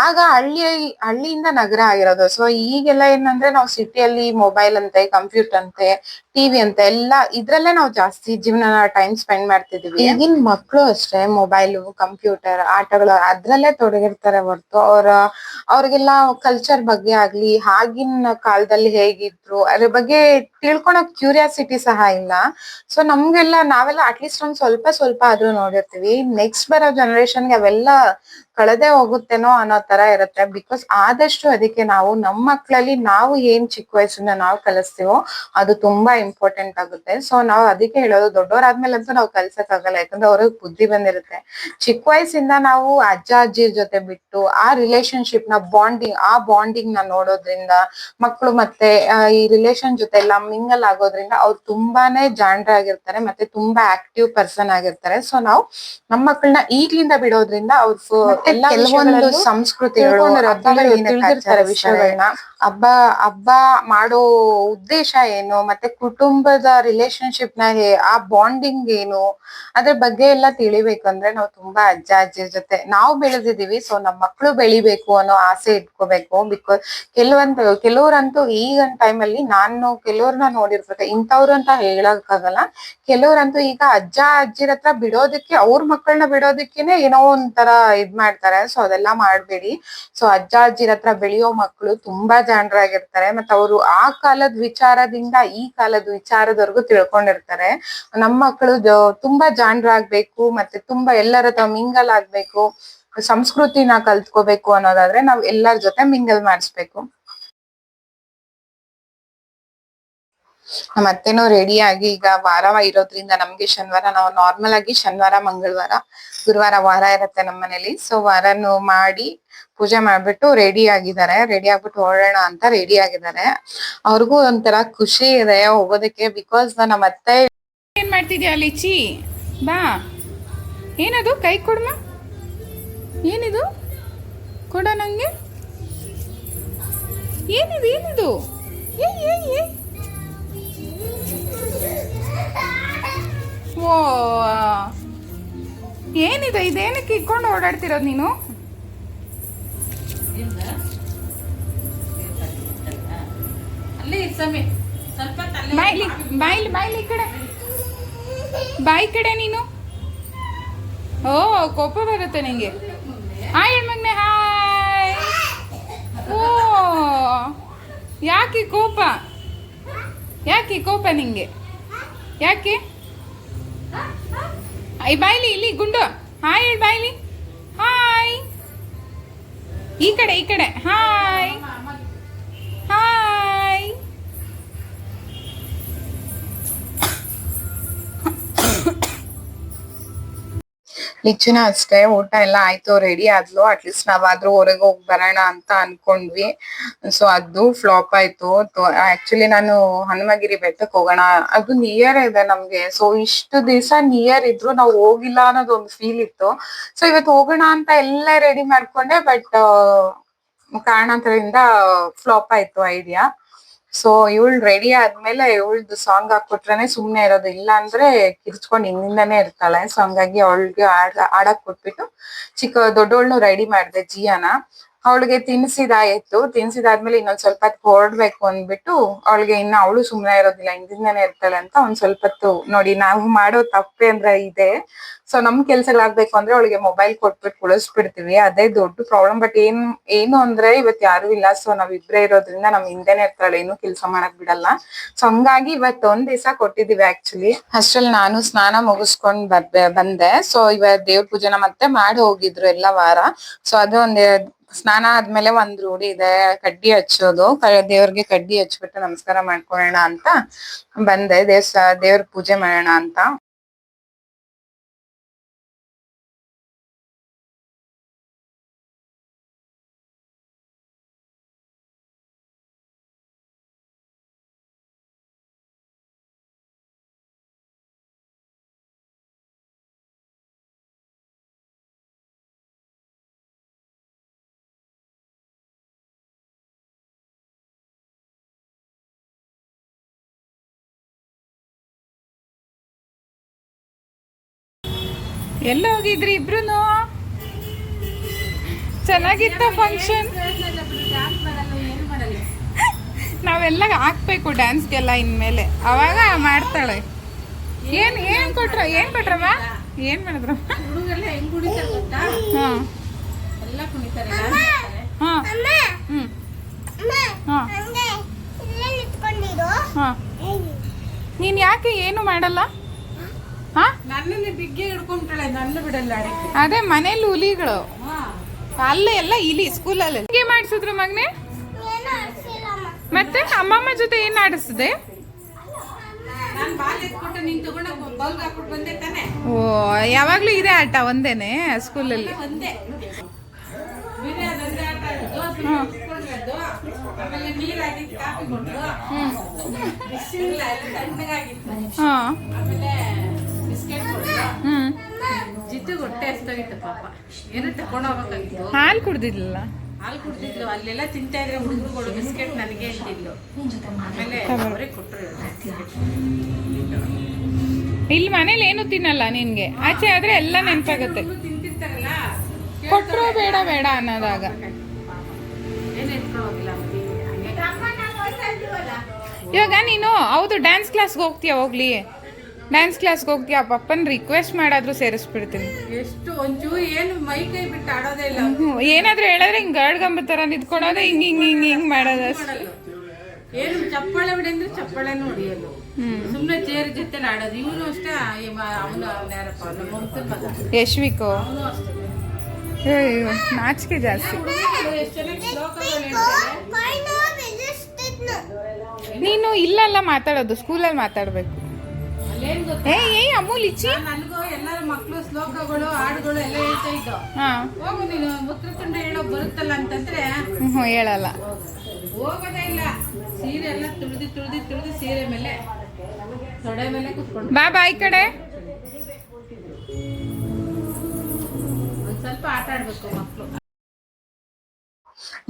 ಆಗ ಹಳ್ಳಿಯಿಂದ ನಗರ ಆಗಿರೋದು. ಸೊ ಈಗೆಲ್ಲ ಏನಂದ್ರೆ ನಾವು ಸಿಟಿಯಲ್ಲಿ ಮೊಬೈಲ್ ಅಂತೆ, ಕಂಪ್ಯೂಟರ್ ಅಂತೆ, ಟಿವಿ ಅಂತ ಎಲ್ಲ ಇದ್ರಲ್ಲೇ ನಾವು ಜಾಸ್ತಿ ಜೀವನ ಟೈಮ್ ಸ್ಪೆಂಡ್ ಮಾಡ್ತಿದೀವಿ. ಈಗಿನ ಮಕ್ಳು ಅಷ್ಟೇ ಮೊಬೈಲು, ಕಂಪ್ಯೂಟರ್, ಆಟಗಳು ಅದ್ರಲ್ಲೇ ತೊಡಗಿರ್ತಾರೆ ಹೊರ್ತು ಅವ್ರಿಗೆಲ್ಲ ಕಲ್ಚರ್ ಬಗ್ಗೆ ಆಗ್ಲಿ, ಆಗಿನ ಕಾಲದಲ್ಲಿ ಹೇಗಿದ್ರು ಅದ್ರ ಬಗ್ಗೆ ತಿಳ್ಕೊಳಕ್ ಕ್ಯೂರಿಯಾಸಿಟಿ ಸಹ ಇಲ್ಲ. ಸೊ ನಾವೆಲ್ಲ ಅಟ್ಲೀಸ್ಟ್ ಒಂದ್ ಸ್ವಲ್ಪ ಆದ್ರೂ ನೋಡಿರ್ತೀವಿ. ನೆಕ್ಸ್ಟ್ ಬರೋ ಜನರೇಷನ್ಗೆ ಅವೆಲ್ಲ ಕಳೆದೇ ಹೋಗುತ್ತೇನೋ ಅನ್ನೋ ತರ ಇರುತ್ತೆ. ಬಿಕಾಸ್ ಆದಷ್ಟು ಅದಕ್ಕೆ ನಾವು ನಮ್ಮ ಮಕ್ಳಲ್ಲಿ ನಾವು ಏನ್ ಚಿಕ್ಕ ವಯಸ್ಸಿಂದ ನಾವು ಕಲಿಸ್ತೀವೋ ಅದು ತುಂಬಾ ಇಂಪಾರ್ಟೆಂಟ್ ಆಗುತ್ತೆ. ಸೊ ನಾವು ಅದಕ್ಕೆ ಹೇಳೋದು, ದೊಡ್ಡವರಾದ್ಮೇಲಂತೂ ನಾವು ಕಲ್ಸಕ್ ಆಗಲ್ಲ, ಯಾಕಂದ್ರೆ ಅವ್ರಿಗೆ ಬುದ್ಧಿ ಬಂದಿರುತ್ತೆ. ಚಿಕ್ಕ ವಯಸ್ಸಿಂದ ನಾವು ಅಜ್ಜ ಅಜ್ಜಿರ್ ಜೊತೆ ಬಿಟ್ಟು ಆ ರಿಲೇಶನ್ಶಿಪ್ ನ ಬಾಂಡಿಂಗ್ ನ ನೋಡೋದ್ರಿಂದ ಮಕ್ಕಳು ಮತ್ತೆ ಈ ರಿಲೇಶನ್ ಜೊತೆ ಎಲ್ಲ ಮಿಂಗಲ್ ಆಗೋದ್ರಿಂದ ಅವ್ರು ತುಂಬಾನೇ ಜಾಣರಾಗಿರ್ತಾರೆ, ಮತ್ತೆ ತುಂಬಾ ಆಕ್ಟಿವ್ ಪರ್ಸನ್ ಆಗಿರ್ತಾರೆ. ಸೊ ನಾವು ನಮ್ಮ ಮಕ್ಕಳನ್ನ ಈಗ್ಲಿಂದ ಬಿಡೋದ್ರಿಂದ ಅವ್ರು ಕೆಲವೊಂದು ಸಂಸ್ಕೃತಿಗಳು ತಿಳಿದಿರ್ತಾರೆ ವಿಷಯಗಳನ್ನ. ಹಬ್ಬ ಮಾಡೋ ಉದ್ದೇಶ ಏನು, ಮತ್ತೆ ಕುಟುಂಬದ ರಿಲೇಶನ್ಶಿಪ್ ನ ಆ ಬಾಂಡಿಂಗ್ ಏನು, ಅದ್ರ ಬಗ್ಗೆ ಎಲ್ಲ ತಿಳಿಬೇಕಂದ್ರೆ ನಾವು ತುಂಬಾ ಅಜ್ಜ ಅಜ್ಜಿ ಜೊತೆ ನಾವು ಬೆಳೆದಿದೀವಿ. ಸೊ ನಮ್ಮ ಮಕ್ಕಳು ಬೆಳಿಬೇಕು ಅನ್ನೋ ಆಸೆ ಇಟ್ಕೋಬೇಕು. ಬಿಕಾಸ್ ಕೆಲವ್ರಂತೂ ಈಗಿನ ಟೈಮ್ ಅಲ್ಲಿ ನಾನು ಕೆಲವ್ರನ್ನ ನೋಡಿರ್ಬೇಕು, ಇಂಥವ್ರು ಅಂತ ಹೇಳಕ್ ಆಗಲ್ಲ. ಕೆಲವ್ರಂತೂ ಈಗ ಅಜ್ಜ ಅಜ್ಜಿರ ಹತ್ರ ಬಿಡೋದಕ್ಕೆ, ಅವ್ರ ಮಕ್ಕಳನ್ನ ಬಿಡೋದಕ್ಕೇನೆ ಏನೋ ಒಂಥರ ಮಾಡ್ತಾರೆ. ಸೊ ಅದೆಲ್ಲ ಮಾಡ್ಬೇಡಿ. ಸೊ ಅಜ್ಜ ಅಜ್ಜಿರ ಹತ್ರ ಬೆಳೆಯೋ ಮಕ್ಕಳು ತುಂಬಾ ಜಾಣರಾಗಿರ್ತಾರೆ, ಮತ್ತೆ ಅವರು ಆ ಕಾಲದ ವಿಚಾರದಿಂದ ಈ ಕಾಲದ ವಿಚಾರದವರೆಗೂ ತಿಳ್ಕೊಂಡಿರ್ತಾರೆ. ನಮ್ಮ ಮಕ್ಕಳು ತುಂಬಾ ಜಾಣರಾಗ್ಬೇಕು, ಮತ್ತೆ ತುಂಬಾ ಎಲ್ಲರ ಹತ್ರ ಮಿಂಗಲ್ ಆಗ್ಬೇಕು, ಸಂಸ್ಕೃತಿನ ಕಲ್ತ್ಕೋಬೇಕು ಅನ್ನೋದಾದ್ರೆ ನಾವ್ ಎಲ್ಲರ ಜೊತೆ ಮಿಂಗಲ್ ಮಾಡಿಸ್ಬೇಕು. ನಮ್ಮ ಅತ್ತೆನೂ ರೆಡಿ ಆಗಿ ಈಗ ವಾರ ಇರೋದ್ರಿಂದ ನಮ್ಗೆ ಶನಿವಾರ ನಾವು ನಾರ್ಮಲ್ ಆಗಿ ಶನಿವಾರ, ಮಂಗಳವಾರ, ಗುರುವಾರ ವಾರ ಇರುತ್ತೆ ನಮ್ಮ ಮನೇಲಿ. ಸೊ ವಾರನು ಮಾಡಿ ಪೂಜೆ ಮಾಡ್ಬಿಟ್ಟು ರೆಡಿ ಆಗ್ಬಿಟ್ಟು ಹೊರಡೋಣ ಅಂತ ರೆಡಿ ಆಗಿದ್ದಾರೆ. ಅವ್ರಿಗೂ ಒಂಥರ ಖುಷಿ ಇದೆ ಹೋಗೋದಕ್ಕೆ. ಬಿಕಾಸ್ ನಮ್ಮ ಅತ್ತೆ ಏನ್ ಮಾಡ್ತಿದ್ಯಾ ಲಿಚಿ? ಬಾ, ಏನದು ಕೈ ಕೊಡ್ಮ, ಏನಿದು ಕೊಡ ನಂಗೆ, ಏನಿದು ಏ ಓ ಏನಿದೆ, ಇದೇನಕ್ಕೆ ಇಟ್ಕೊಂಡು ಓಡಾಡ್ತಿರೋದು ನೀನು? ಬಾಯ್ಲಿ ಬಾಯಿ ಕಡೆ ನೀನು. ಓ ಕೋಪ ಬರುತ್ತೆ ನಿಂಗೆ. Hi ಹೆಣ್ಮಗ್ನೆ, hi. ಓ ಯಾಕೆ ಕೋಪ ನಿಂಗೆ? ಯಾಕೆ ಬಾಯ್ಲಿ, ಇಲ್ಲಿ ಗುಂಡು ಹಾಯ್ ಹೇಳಿ, ಬಾಯ್ಲಿ ಹಾಯ್. ಈ ಕಡೆ ಹಾಯ್. ಲಿಚ್ಚುನ ಅಷ್ಟೇ ಊಟ ಎಲ್ಲ ಆಯ್ತು, ರೆಡಿ ಆದ್ಲು. ಅಟ್ಲೀಸ್ಟ್ ನಾವಾದ್ರೂ ಹೊರಗೆ ಹೋಗಿ ಬರೋಣ ಅಂತ ಅನ್ಕೊಂಡ್ವಿ. ಸೊ ಅದು ಫ್ಲಾಪ್ ಆಯ್ತು. ಆಕ್ಚುಲಿ ನಾನು ಹನುಮಗಿರಿ ಬೆಟ್ಟಕ್ಕೆ ಹೋಗೋಣ, ಅದು ನಿಯರ್ ಇದೆ ನಮ್ಗೆ. ಸೊ ಇಷ್ಟು ದಿವಸ ನಿಯರ್ ಇದ್ರು ನಾವು ಹೋಗಿಲ್ಲ ಅನ್ನೋದು ಒಂದು ಫೀಲ್ ಇತ್ತು. ಸೊ ಇವತ್ತು ಹೋಗೋಣ ಅಂತ ಎಲ್ಲ ರೆಡಿ ಮಾಡ್ಕೊಂಡೆ, ಬಟ್ ಕಾರಣಾಂತರದಿಂದ ಫ್ಲಾಪ್ ಆಯ್ತು ಐಡಿಯಾ. ಸೊ ಇವಳು ರೆಡಿ ಆದ್ಮೇಲೆ ಇವಳ್ದು ಸಾಂಗ್ ಹಾಕೊಟ್ರೇನೆ ಸುಮ್ನೆ ಇರೋದು, ಇಲ್ಲ ಅಂದ್ರೆ ಕಿರ್ಚ್ಕೊಂಡ್ ಹಿಂದಿಂದಾನೇ ಇರ್ತಾಳೆ. ಸೊ ಹಂಗಾಗಿ ಅವಳಿಗೆ ಆಡಕ್ ಕೊಟ್ಬಿಟ್ಟು ದೊಡ್ಡವಳನ್ನು ರೆಡಿ ಮಾಡ್ದೆ, ಜಿಯಾನ. ಅವಳಿಗೆ ತಿನ್ಸಿದಾದ್ಮೇಲೆ ಇನ್ನೊಂದ್ ಸ್ವಲ್ಪ ಹೊತ್ತು ಹೊರಡ್ಬೇಕು ಅಂದ್ಬಿಟ್ಟು ಅವಳಿಗೆ ಇನ್ನ ಅವಳು ಸುಮ್ನೆ ಇರೋದಿಲ್ಲ, ಹಿಂದಿಂದಾನೇ ಇರ್ತಾಳೆ ಅಂತ ಒಂದ್ ಸ್ವಲ್ಪ ಹೊತ್ತು ನೋಡಿ ನಾವು ಮಾಡೋ ತಪ್ಪೆ ಅಂದ್ರೆ ಇದೆ. ಸೊ ನಮ್ ಕೆಲ್ಸಗಳಾಗ್ಬೇಕು ಅಂದ್ರೆ ಅವಳಿಗೆ ಮೊಬೈಲ್ ಕೊಟ್ಬಿಟ್ಟು ಕುಳಿಸ್ಬಿಡ್ತೀವಿ, ಅದೇ ದೊಡ್ಡ ಪ್ರಾಬ್ಲಮ್. ಬಟ್ ಏನು ಅಂದ್ರೆ ಇವತ್ ಯಾರು ಇಲ್ಲ. ಸೊ ನಾವ್ ಇಬ್ರೇ ಇರೋದ್ರಿಂದ ನಮ್ ಹಿಂದೆನೆ ಇರ್ತಾಳೆ, ಏನು ಕೆಲ್ಸ ಮಾಡಕ್ ಬಿಡಲ್ಲ. ಸೊ ಹಂಗಾಗಿ ಇವತ್ ಒಂದ್ ದಿವಸ ಕೊಟ್ಟಿದೀವಿ ಆಕ್ಚುಲಿ. ಅಷ್ಟ್ರಲ್ಲಿ ನಾನು ಸ್ನಾನ ಮುಗಿಸ್ಕೊಂಡ್ ಬಂದೆ. ಸೊ ಇವತ್ ದೇವ್ರ ಪೂಜೆನ ಮತ್ತೆ ಮಾಡಿ ಹೋಗಿದ್ರು ಎಲ್ಲ ವಾರ. ಸೊ ಅದು ಸ್ನಾನ ಆದ್ಮೇಲೆ ಒಂದ್ ರೂಢಿ ಇದೆ, ಕಡ್ಡಿ ಹಚ್ಚೋದು. ದೇವ್ರಿಗೆ ಕಡ್ಡಿ ಹಚ್ಬಿಟ್ಟು ನಮಸ್ಕಾರ ಮಾಡ್ಕೊಳ್ಳೋಣ ಅಂತ ಬಂದೆ, ದೇವ್ರ ಪೂಜೆ ಮಾಡೋಣ ಅಂತ. ಎಲ್ಲ ಹೋಗಿದ್ರಿ ಇಬ್ರು? ಚೆನ್ನಾಗಿತ್ತ ಫಂಕ್ಷನ್? ನಾವೆಲ್ಲ ಹಾಕ್ಬೇಕು ಡ್ಯಾನ್ಸ್ಗೆಲ್ಲ ಇನ್ಮೇಲೆ, ಅವಾಗ ಮಾಡ್ತಾಳೆ. ಏನ್ ಕೊಟ್ರಮ್ಮ? ಏನ್ ಮಾಡಿದ್ರ? ನೀನ್ ಯಾಕೆ ಏನು ಮಾಡಲ್ಲ? ಅದೇ ಮನೇಲಿ ಹುಲಿಗಳು, ಅಲ್ಲೇ ಎಲ್ಲ ಇಲಿ. ಸ್ಕೂಲಲ್ಲಿ ಹೇಗೆ ಮಾಡಿಸಿದ್ರು ಮಗನೇ? ಮತ್ತೆ ಅಮ್ಮಮ್ಮ ಜೊತೆ ಏನ್ ಆಡಿಸಿದೆ? ಓ, ಯಾವಾಗ್ಲೂ ಇದೆ ಆಟ ಒಂದೇನೆ ಸ್ಕೂಲಲ್ಲಿ? ಹಾಲು ಕುಡ್ದಿದ್ಲಲ್ಲ? ಹಾಲು ಕುಡ್ದಿದ್ಲು, ಅಲ್ಲೆಲ್ಲ ತಿಂತಾ ಇದ್ರೆ ಹುಡುಗರುಗಳು ಬಿಸ್ಕೆಟ್ ನನಗೆ ಅಂತಿದ್ಲು. ಆಮೇಲೆ ಅವರೇ ಕೊಟ್ಟರು. ಇಲ್ಲಿ ಮನೇಲಿ ಏನು ತಿನ್ನಲ್ಲ ನಿನ್ಗೆ, ಆಚೆ ಆದ್ರೆ ಎಲ್ಲ ನೆನಪಾಗುತ್ತೆ. ತಿಂತಿರ್ತಾರಲ್ಲ, ಕೊಟ್ರು ಬೇಡ ಬೇಡ ಅನ್ನೋದಾಗ ಏನು ಎತ್ಕೊಳ್ಳೋದಿಲ್ಲ. ಇವಾಗ ನೀನು ಹೌದು ಡ್ಯಾನ್ಸ್ ಕ್ಲಾಸ್ಗೆ ಹೋಗ್ತೀಯ? ಹೋಗ್ಲಿ, ಡ್ಯಾನ್ಸ್ ಕ್ಲಾಸ್ಗೆ ಹೋಗ್ತೀಯ, ಪಪ್ಪನ್ ರಿಕ್ವೆಸ್ಟ್ ಮಾಡಾದ್ರೂ ಸೇರಿಸ್ಬಿಡ್ತೀನಿ. ಎಷ್ಟು ಒಂಚೂರು ಏನು ಮೈ ಕೈ ಬಿಟ್ಟು ಆಡೋದೇ ಇಲ್ಲ. ಏನಾದ್ರೂ ಹೇಳಿದ್ರೆ ಹಿಂಗ್ ಗಂಬ ತರ ನಿಂತ್ಕೊಳೋದೆ, ಹಿಂಗ್ ಮಾಡೋದು ಅಷ್ಟೇ. ಏನು ಚಪ್ಪಾಳೆ ಹೊಡಿ ಅಂದ್ರೆ ಚಪ್ಪಾಳೆನೂ ಹೊಡಿಯೋದು, ಸುಮ್ಮನೆ ಚೇರ್ ಜೊತೆ ಆಡೋದು. ಇವನು ಅಷ್ಟೇ, ಅವನು ಯಾರಪ್ಪ ನಮ್ಮ ಮಮತನ್ ಮಗ ಯಶ್ವಿಕೋ, ಅವನು ಅಷ್ಟೇ. ನಾಚಿಕೆ ಜಾಸ್ತಿ. ಎಷ್ಟು ಚೆನ್ನಾಗಿ ಶ್ಲೋಕಗಳು ಹೇಳ್ತಾರೆ. ನೀನು ಇಲ್ಲೆಲ್ಲ ಮಾತಾಡೋದು, ಸ್ಕೂಲಲ್ಲಿ ಮಾತಾಡ್ಬೇಕು. ಅಲ್ಲೇನ್ ಗೊತ್ತಾ, ಏಯ್ ಅಮೂಲ್ ಇಚ್ಚಿ, ನನಗೂ ಎಲ್ಲರ ಮಕ್ಳು ಶ್ಲೋಕಗಳು ಹಾಡುಗಳು ಎಲ್ಲ ಹೇಳ್ತಾ ಇದ್ದೋ. ಹೋಗು ನೀನು ಮುತ್ರತುಂಡ ಹೇಳೋ ಬರುತ್ತಲ್ಲ ಅಂತಂದ್ರೆ ಹೇಳಲ್ಲ, ಹೋಗೋದೇ ಇಲ್ಲ. ಸೀರೆ ಎಲ್ಲ ತುಳಿದು ಸೀರೆ ಮೇಲೆ ತೊಡೆ ಮೇಲೆ ಕುತ್ಕೊಂಡು ಬಾ ಈ ಕಡೆ ಒಂದ್ ಸ್ವಲ್ಪ ಆಟ ಆಡ್ಬೇಕು ಮಕ್ಳು.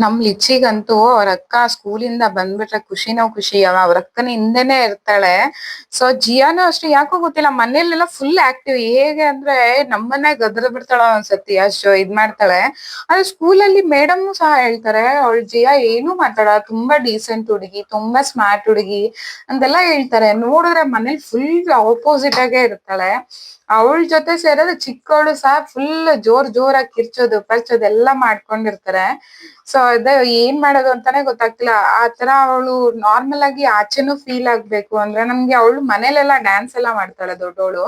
ನಮ್ ಲಿಚ್ಚಿಗಂತೂ ಅವ್ರ ಅಕ್ಕ ಸ್ಕೂಲಿಂದ ಬಂದ್ಬಿಟ್ರೆ ಖುಷಿ. ಅವ್ರ ಅಕ್ಕನ ಹಿಂದೆನೆ ಇರ್ತಾಳೆ. ಸೊ ಜಿಯಾನು ಅಷ್ಟೇ, ಯಾಕೋ ಗೊತ್ತಿಲ್ಲ ಮನೇಲೆಲ್ಲ ಫುಲ್ ಆಕ್ಟಿವ್. ಹೇಗೆ ಅಂದ್ರೆ ನಮ್ಮನೆ ಗದ್ರ ಬಿಡ್ತಾಳ ಒಂದ್ಸತಿ, ಅಷ್ಟು ಇದ್ ಮಾಡ್ತಾಳೆ. ಆದ್ರೆ ಸ್ಕೂಲಲ್ಲಿ ಮೇಡಮ್ ಸಹ ಹೇಳ್ತಾರೆ ಅವಳು ಜಿಯಾ ಏನು ಮಾತಾಡ, ತುಂಬಾ ಡೀಸೆಂಟ್ ಹುಡುಗಿ, ತುಂಬಾ ಸ್ಮಾರ್ಟ್ ಹುಡುಗಿ ಅಂತೆಲ್ಲ ಹೇಳ್ತಾರೆ. ನೋಡಿದ್ರೆ ಮನೇಲಿ ಫುಲ್ ಆಪೋಸಿಟ್ ಆಗೇ ಇರ್ತಾಳೆ. ಅವಳ ಜೊತೆ ಸೇರೋದು ಚಿಕ್ಕವಳು ಸಹ ಫುಲ್ ಜೋರಾಗಿ ಕಿರ್ಚೋದು ಪರ್ಚೋದು ಎಲ್ಲ ಮಾಡ್ಕೊಂಡಿರ್ತಾರೆ. ಸೊ ಅದೇ ಏನ್ ಮಾಡೋದು ಅಂತಾನೆ ಗೊತ್ತಾಗ್ತಿಲ್ಲ. ಆತರ ಅವಳು ನಾರ್ಮಲ್ ಆಗಿ ಆಚೆನೂ ಫೀಲ್ ಆಗ್ಬೇಕು ಅಂದ್ರೆ ನಮ್ಗೆ ಅವಳು ಮನೇಲೆಲ್ಲ ಡ್ಯಾನ್ಸ್ ಎಲ್ಲ ಮಾಡ್ತಾಳೆ ದೊಡ್ಡವಳು,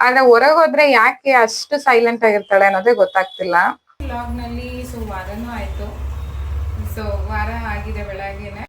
ಆದ್ರೆ ಹೊರಗೆ ಹೋದ್ರೆ ಯಾಕೆ ಅಷ್ಟು ಸೈಲೆಂಟ್ ಆಗಿರ್ತಾಳೆ ಅನ್ನೋದೇ ಗೊತ್ತಾಗ್ತಿಲ್ಲ. ವ್ಲಾಗ್ ನಲ್ಲಿ ಸೊ ವಾರನೂ ಆಯ್ತು. ಸೊ ವಾರ ಆಗಿದೆ ಬೆಳಗ್ಗೆನೆ.